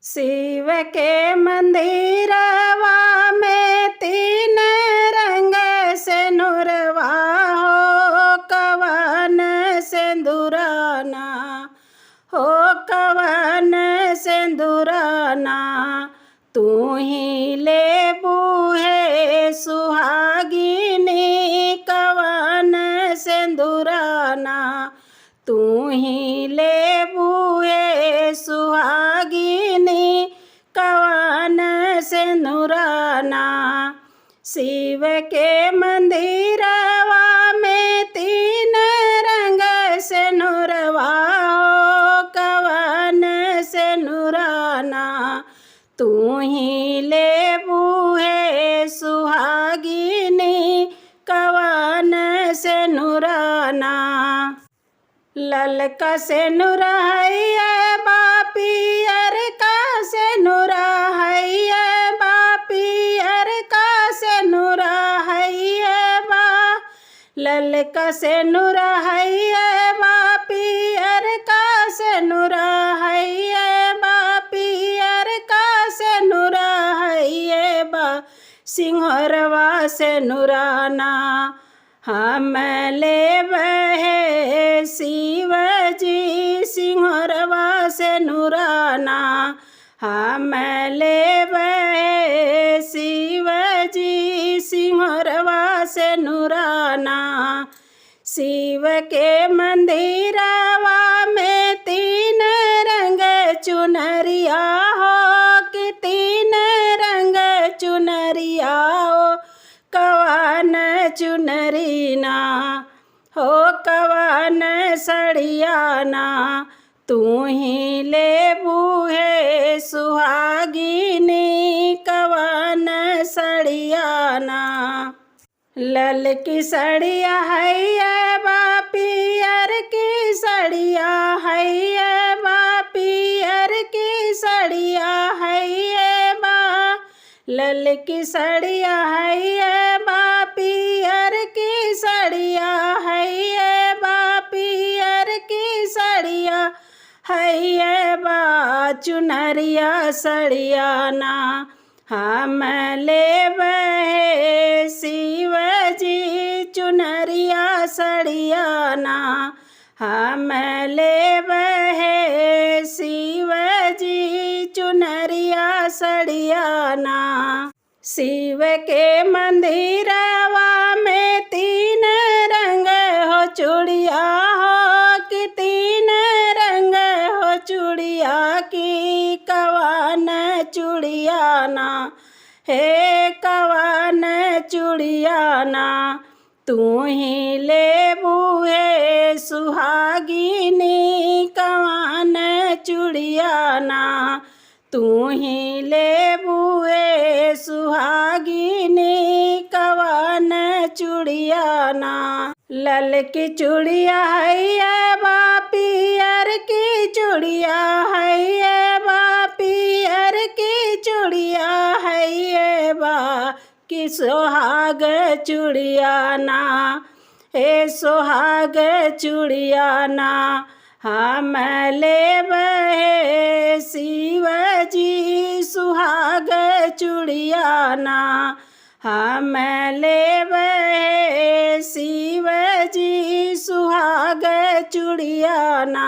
शिव के मंदिरवा में तीन रंग सिंदूरवा हो कवन सिंदूराना हो कवन सिंदूराना तू ही ले बूहे सुहागिनी कवन सिंदूराना तू ही ले बूहे सुहागिनी कवन सिंदूराना शिव के मंदिरवा में तीन रंग सिंदूरवा हो कवन सिंदूराना तू ही ले बूहे सुहागिनी कवन सिंदूराना ललका सिंदूर है बापियर का सिंदूर है बापियर का सिंदूर है बा ललका सिंदूर है बापियर का सिंदूर है बापियर का सिंदूर है बा सिंहरवा सिंदूराना हम लेब है शिव जी सिंहरवा सिंदूराना हम लेब है शिव जी सिंहरवा सिंदूराना शिव के मंदिरवा में तीन रंग चुनरिया हो कि तीन रंग चुनरिया हो कवन चुनरीना हो कवन सड़ियाना तू ही ले बूहे सुहागिनी कवन सड़ियाना ललकी सड़िया है बापियर की सड़िया है बापियर की सड़िया है बा ललकी सड़िया है बापियर की सड़िया है बापियर की सड़िया है बा चुनरिया सड़ियाना हम लेब है शिव जी चुनरिया सड़ियाना हम लेब है शिव जी चुनरिया सड़ियाना शिव के मंदिरवा में तीन रंग हो चूड़िया हो कि तीन रंग हो चूड़िया की कवन चूड़ियाना हे कवन चूड़ियाना तू ही ले बूहे सुहागिनी कवन चूड़ियाना तू ही ले बूहे सुहागिनी कवन चूड़ियाना ललकी चूड़िया है बापियर की चूड़िया है बापियर की चूड़िया है बा कि सोहाग चूड़ियाना हे सोहाग चूड़ियाना हम लेब है शिव जी सुहाग चूड़ियाना हम लेब है शिव जी सुहाग चूड़ियाना।